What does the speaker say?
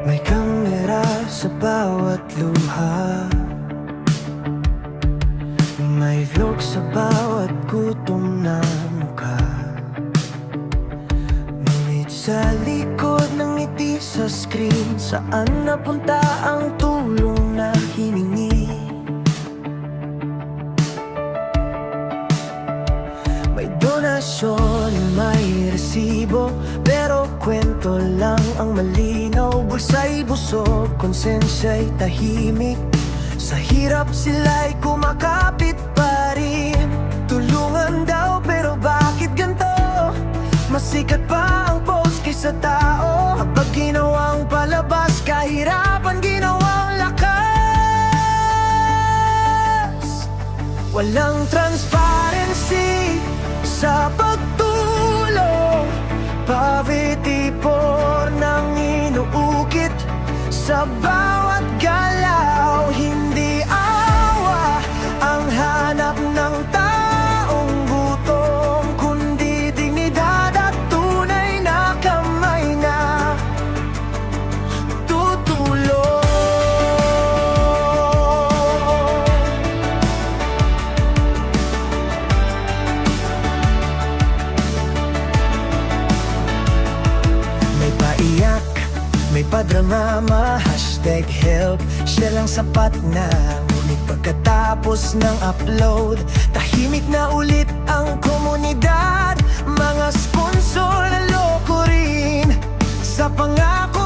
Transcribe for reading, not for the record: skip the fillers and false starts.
May kamera sa bawat luha, may vlog sa bawat gutom na mukha. Ngunit sa likod ng ngiti sa screen, saan napunta ang tulong na hiningi? May donasyon, may resibo, pero kwento lang ang malinaw. Bulsa'y busog, konsensya'y tahimik. Sa hirap sila'y kumakapit pa rin. Tulungan daw pero bakit ganto? Masikat pa ang post kaysa tao. Kapag ginawang palabas, kahirapan ginawang lakas. Walang transparency sa pagtulong, poverty porn ang inuukit sa bawat galaw. Hindi awa ang hanap ng taong gutom, kundi dignidad at tunay na kamay na tutulong. May paiyak, may padrama, #help. Siya lang sapat na, ngunit pagkatapos ng upload, tahimik na ulit ang komunidad. Mga sponsor na loko rin sa pangako